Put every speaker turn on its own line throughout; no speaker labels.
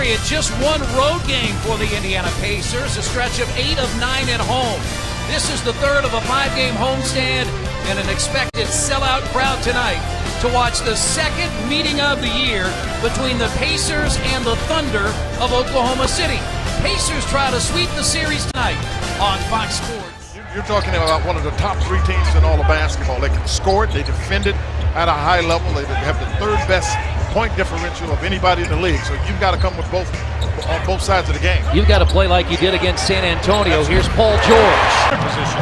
period, just one road game for the Indiana Pacers, a stretch of 8 of 9 at home. This is the third of a 5-game homestand and an expected sellout crowd tonight to watch the second meeting of the year between the Pacers and the Thunder of Oklahoma City. Pacers try to sweep the series tonight on Fox Sports.
You're talking about one of the top 3 teams in all of basketball. They can score it, they defend it at a high level, they have the third best point differential of anybody in the league. So you've got to come with both on both sides of the game.
You've got to play like you did against San Antonio. Here's Paul George.
Position.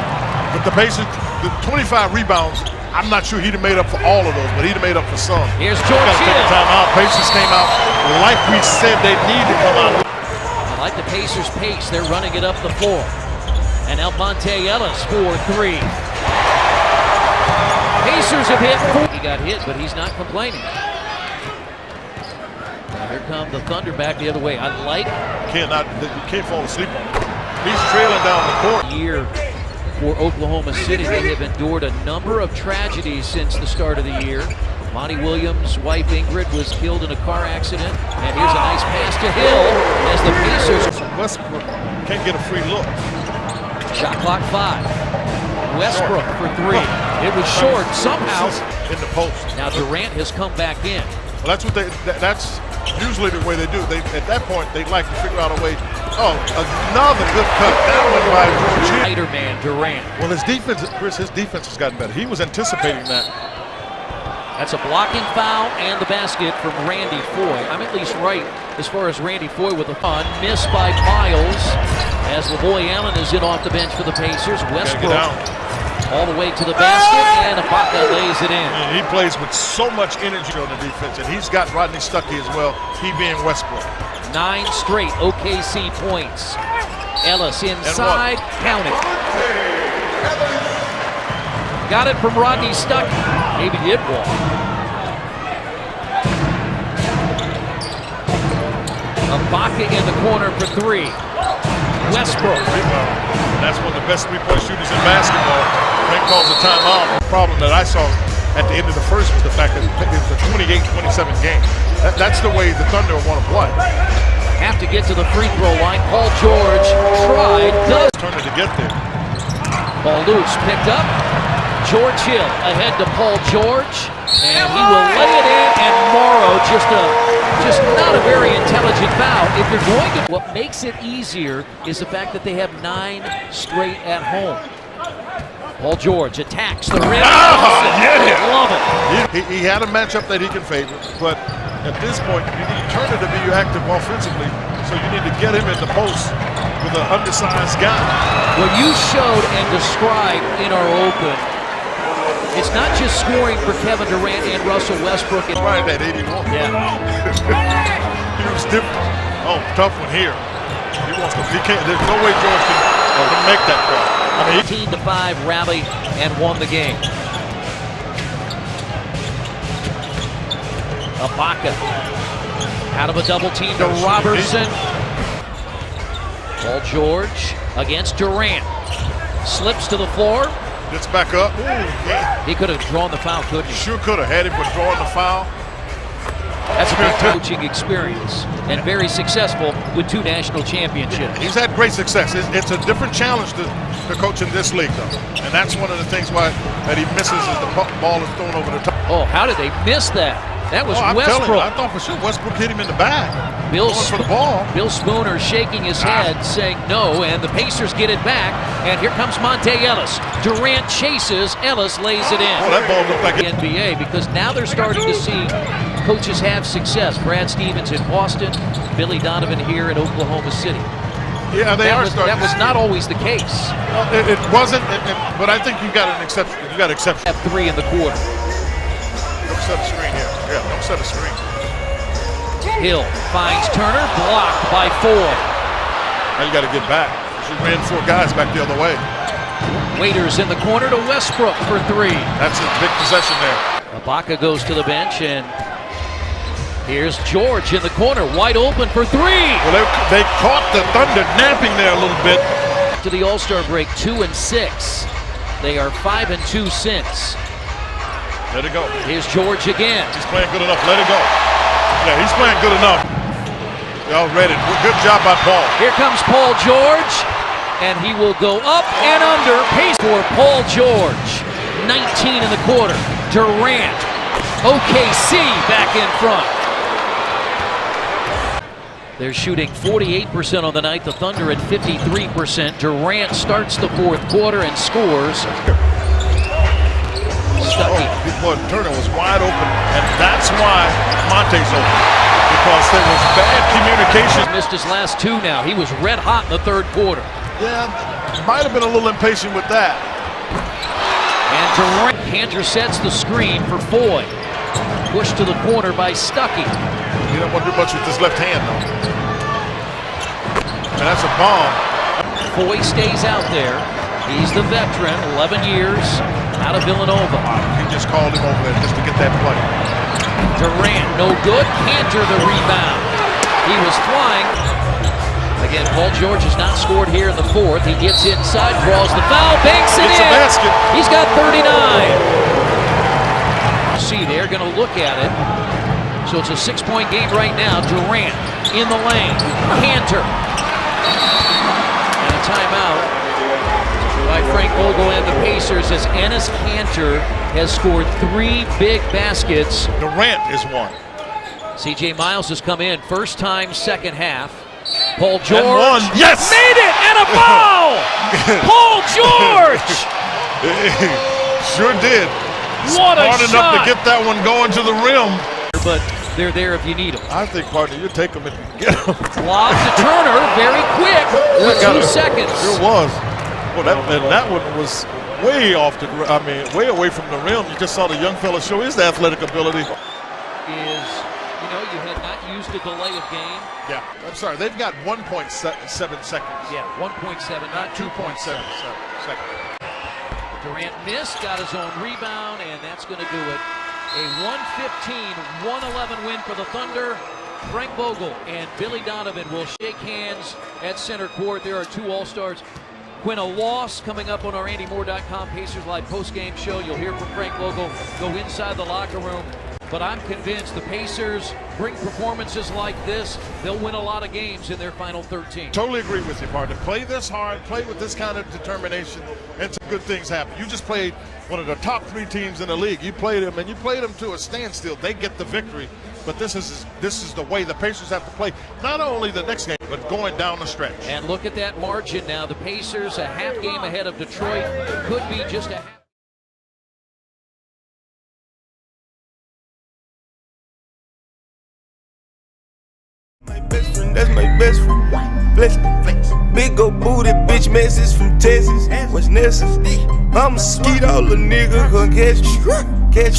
But the Pacers, the 25 rebounds, I'm not sure he'd have made up for all of those, but he'd have made up for some.
Here's George
Hill. Take a time out. Pacers came out like we said they need to come out.
I like the Pacers' pace. They're running it up the floor. And Monte Ellis for 3. Pacers have hit 4. He got hit, but he's not complaining. Now here come the Thunder back the other way. I like.
You can't fall asleep on him. He's trailing down the court.
Year for Oklahoma City. They have endured a number of tragedies since the start of the year. Monty Williams' wife Ingrid was killed in a car accident. And here's a nice pass to Hill as the Pacers.
Westbrook can't get a free look.
Shot clock 5. Westbrook for 3. It was short somehow.
In the post.
Now Durant has come back in.
Well, that's usually the way they do. At that point, they'd like to figure out a way. Oh, another good cut. That one by George Hill.
Spider-Man Durant.
Well, his defense, Chris, his defense has gotten better. He was anticipating that.
That's a blocking foul and the basket from Randy Foye. I'm at least right as far as Randy Foye with a fun. Miss by Miles as LaVoy Allen is in off the bench for the Pacers. Westbrook all the way to the basket, and Ibaka lays it in.
And he plays with so much energy on the defense, and he's got Rodney Stuckey as well, he being Westbrook.
9 straight OKC points. Ellis inside, count it. Got it from Rodney Stuckey. Maybe did walk. Ibaka in the corner for 3. Westbrook.
That's one of the best three-point shooters in basketball. Frank calls a timeout. The problem that I saw at the end of the first was the fact that it was a 28-27 game. That's the way the Thunder want to play.
Have to get to the free throw line. Paul George tried. Does.
Turner to get there.
Ball loose. Picked up. George Hill ahead to Paul George. And he will lay it in. And Morrow just not a very intelligent foul. If you're going to, what makes it easier is the fact that they have 9 straight at home. Paul George attacks the rim. Love it.
He had a matchup that he can favor, but at this point, you need Turner to be active offensively, so you need to get him in the post with an undersized guy.
What you showed and described in our open, it's not just scoring for Kevin Durant and Russell Westbrook.
Right at 81.
Yeah.
He was different. Oh, tough one here. He can't. There's no way George can make that play. I mean,
18-5 rally and won the game. Ibaka out of a double team to Robertson. Paul George against Durant. Slips to the floor.
Gets back up. Ooh, yeah.
He could have drawn the foul, couldn't he?
Sure could have had him for drawing the foul.
That's a big coaching experience and very successful with 2 national championships.
He's had great success. It's a different challenge to coach in this league, though. And that's one of the things that he misses is the ball is thrown over the top.
Oh, how did they miss that? That was
I'm
Westbrook.
telling you, I thought for sure Westbrook hit him in the back. For the ball.
Bill Spooner shaking his head, saying no, and the Pacers get it back. And here comes Monte Ellis. Durant chases, Ellis lays it in.
Oh, that ball looked like
the NBA, because now they're starting to see coaches have success. Brad Stevens in Boston, Billy Donovan here in Oklahoma City.
Yeah, they are starting.
That was not always the case.
It wasn't, but I think you got an exception. You got exception.
Have 3 in the quarter.
Don't set a screen here. Yeah, don't set a screen.
Hill finds Turner, blocked by Foye.
Now you got to get back. She ran 4 guys back the other way.
Waiters in the corner to Westbrook for 3.
That's a big possession there.
Ibaka goes to the bench, and here's George in the corner, wide open for 3.
Well, they caught the Thunder napping there a little bit.
To the All-Star break, 2-6. They are 5-2 since.
Let it go.
Here's George again.
He's playing good enough. Let it go. Yeah, he's playing good enough. Y'all read it. Good job by Paul.
Here comes Paul George, and he will go up and under. Pace for Paul George. 19 in the quarter. Durant. OKC back in front. They're shooting 48% on the night. The Thunder at 53%. Durant starts the fourth quarter and scores. Stuckey.
Boy, Turner was wide open, and that's why Monte's open. Because there was bad communication.
Missed his last two now. He was red hot in the third quarter.
Yeah, might have been a little impatient with that.
And Durant. Cantor sets the screen for Foy. Pushed to the corner by Stuckey.
He don't want to do much with his left hand, though. And that's a bomb.
Foy stays out there. He's the veteran, 11 years, out of Villanova.
He just called him over there just to get that play.
Durant, no good. Cantor the rebound. He was flying. Again, Paul George has not scored here in the fourth. He gets inside, draws the foul, banks it
It's
in.
a basket.
He's got 39. See, they're going to look at it. So it's a 6-point game right now. Durant in the lane. Cantor. And a timeout by Frank Vogel and the Pacers as Enes Kanter has scored 3 big baskets.
Durant is one.
C.J. Miles has come in. First time, second half. Paul George.
And one. Yes!
Made it! And a foul! Paul George!
Sure did.
What a
Smart enough to
shot!
get that one going to the rim.
But they're there if you need them.
I think, partner, you take them if you get them.
Lob to Turner, very quick, with 2 seconds.
Sure was. Well, that one was way off the. Way away from the rim. You just saw the young fella show his athletic ability.
You had not used a delay of game.
Yeah, I'm sorry. They've got 1.7 seconds.
Yeah, 1.7, not 2.7
seconds.
Durant missed, got his own rebound, and that's going to do it. A 115-111 win for the Thunder. Frank Vogel and Billy Donovan will shake hands at center court. There are 2 All-Stars. When a loss coming up on our AndyMoore.com Pacers Live postgame show. You'll hear from Frank Vogel, go inside the locker room. But I'm convinced the Pacers bring performances like this. They'll win a lot of games in their final 13.
Totally agree with you, partner. Play this hard, play with this kind of determination, and some good things happen. You just played one of the top 3 teams in the league. You played them, and you played them to a standstill. They get the victory. But this is the way the Pacers have to play, not only the next game, but going down the stretch.
And look at that margin now. The Pacers a half game ahead of Detroit. Could be just a half.
My best friend, that's my best friend. Flex, flex. Big old booty bitch message from Texas. What's necessary? I'ma skeet all the niggas, gonna catch you. Catch